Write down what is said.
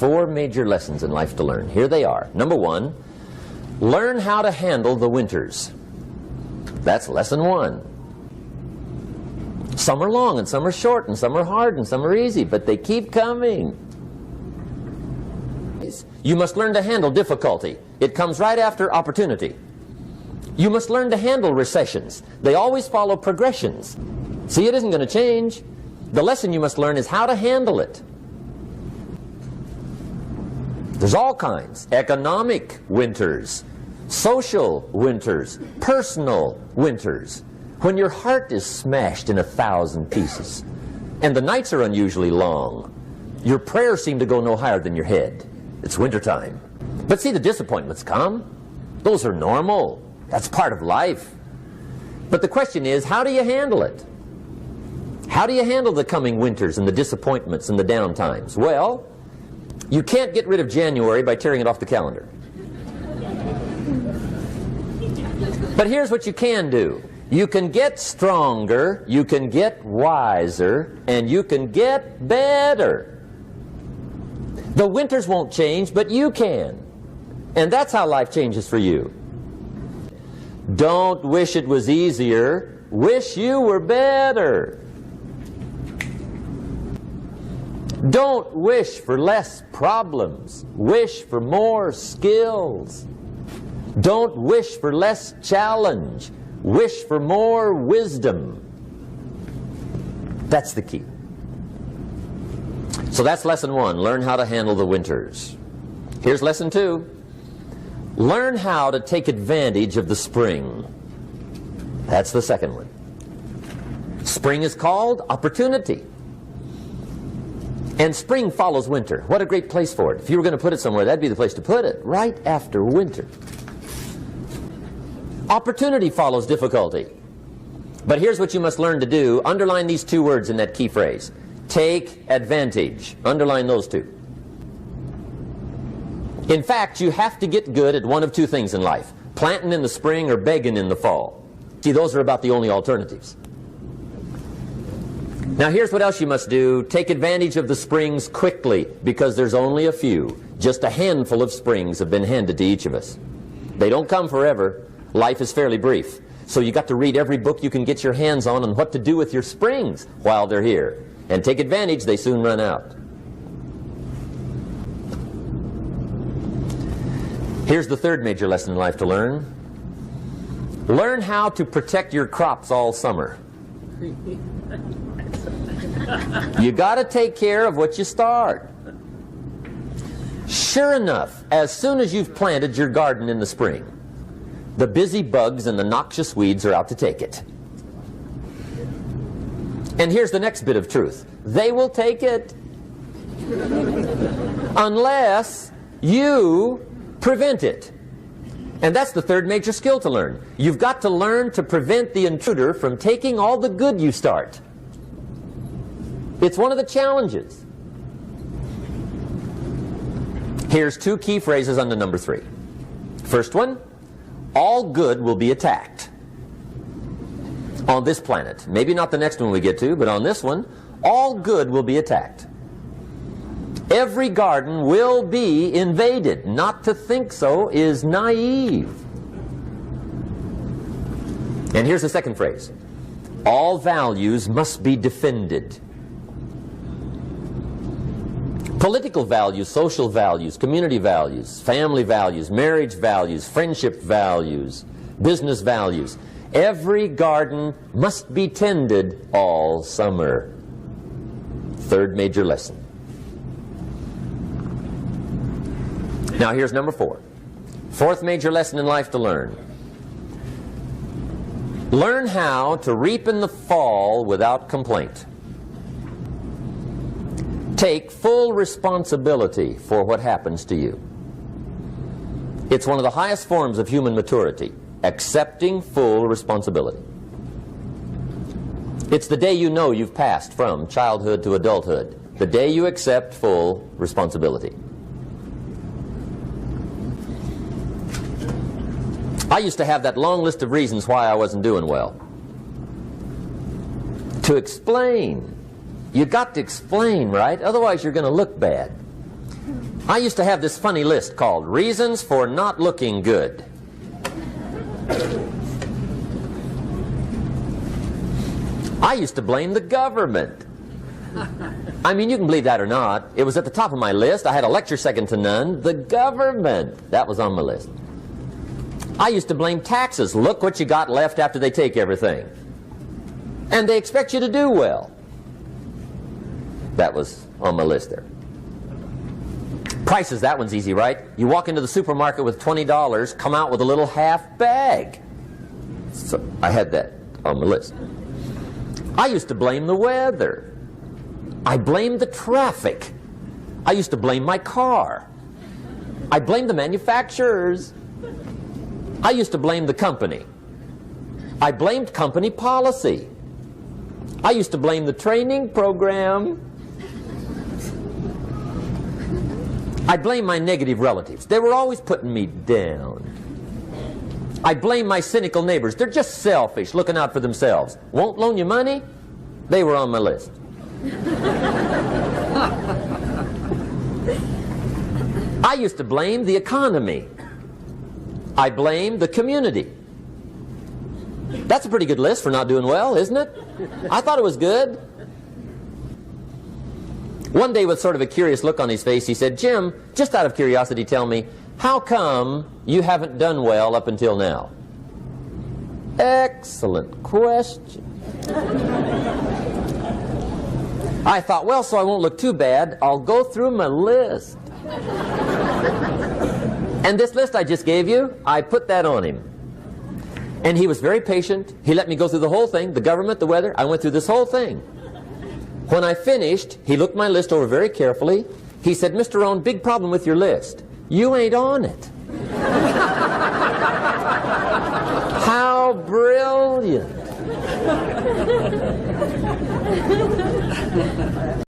4 major lessons in life to learn. Here they are. Number 1, learn how to handle the winters. That's lesson 1. Some are long and some are short and some are hard and some are easy, but they keep coming. You must learn to handle difficulty. It comes right after opportunity. You must learn to handle recessions. They always follow progressions. See, it isn't going to change. The lesson you must learn is how to handle it. There's all kinds. Economic winters, social winters, personal winters. When your heart is smashed in 1,000 pieces and the nights are unusually long, your prayers seem to go no higher than your head. It's wintertime. But see, the disappointments come. Those are normal. That's part of life. But the question is, how do you handle it? How do you handle the coming winters and the disappointments and the downtimes? Well, you can't get rid of January by tearing it off the calendar. But here's what you can do. You can get stronger, you can get wiser, and you can get better. The winters won't change, but you can. And that's how life changes for you. Don't wish it was easier, wish you were better. Don't wish for less problems, wish for more skills. Don't wish for less challenge, wish for more wisdom. That's the key. So that's lesson 1, learn how to handle the winters. Here's lesson 2, learn how to take advantage of the spring. That's the second one. Spring is called opportunity. And spring follows winter. What a great place for it. If you were going to put it somewhere, that'd be the place to put it, right after winter. Opportunity follows difficulty. But here's what you must learn to do. Underline these 2 words in that key phrase. Take advantage. Underline those 2. In fact, you have to get good at one of 2 things in life. Planting in the spring or begging in the fall. See, those are about the only alternatives. Now here's what else you must do. Take advantage of the springs quickly, because there's only a few. Just a handful of springs have been handed to each of us. They don't come forever. Life is fairly brief. So you got to read every book you can get your hands on what to do with your springs while they're here. And take advantage, they soon run out. Here's the 3rd major lesson in life to learn. Learn how to protect your crops all summer. You got to take care of what you start. Sure enough, as soon as you've planted your garden in the spring, the busy bugs and the noxious weeds are out to take it. And here's the next bit of truth. They will take it unless you prevent it. And that's the 3rd major skill to learn. You've got to learn to prevent the intruder from taking all the good you start. It's one of the challenges. Here's 2 key phrases under number 3. First one, all good will be attacked. On this planet. Maybe not the next one we get to, but on this one, all good will be attacked. Every garden will be invaded. Not to think so is naive. And here's the second phrase. All values must be defended. Political values, social values, community values, family values, marriage values, friendship values, business values. Every garden must be tended all summer. 3rd major lesson. Now here's number 4. 4th major lesson in life to learn. Learn how to reap in the fall without complaint. Take full responsibility for what happens to you. It's one of the highest forms of human maturity, accepting full responsibility. It's the day you know you've passed from childhood to adulthood, the day you accept full responsibility. I used to have that long list of reasons why I wasn't doing well. To explain. You got to explain, right? Otherwise you're going to look bad. I used to have this funny list called Reasons for Not Looking Good. I used to blame the government. I mean, you can believe that or not. It was at the top of my list. I had a lecture second to none. The government. That was on my list. I used to blame taxes. Look what you got left after they take everything. And they expect you to do well. That was on my list there. Prices, that one's easy, right? You walk into the supermarket with $20, come out with a little half bag. So I had that on my list. I used to blame the weather. I blamed the traffic. I used to blame my car. I blamed the manufacturers. I used to blame the company. I blamed company policy. I used to blame the training program. I blame my negative relatives. They were always putting me down. I blame my cynical neighbors. They're just selfish, looking out for themselves. Won't loan you money? They were on my list. I used to blame the economy. I blamed the community. That's a pretty good list for not doing well, isn't it? I thought it was good. One day, with sort of a curious look on his face, he said, "Jim, just out of curiosity, tell me, how come you haven't done well up until now?" Excellent question. I thought, well, so I won't look too bad, I'll go through my list. And this list I just gave you, I put that on him. And he was very patient. He let me go through the whole thing, the government, the weather. I went through this whole thing. When I finished, he looked my list over very carefully. He said, "Mr. Rohn, big problem with your list. You ain't on it." How brilliant.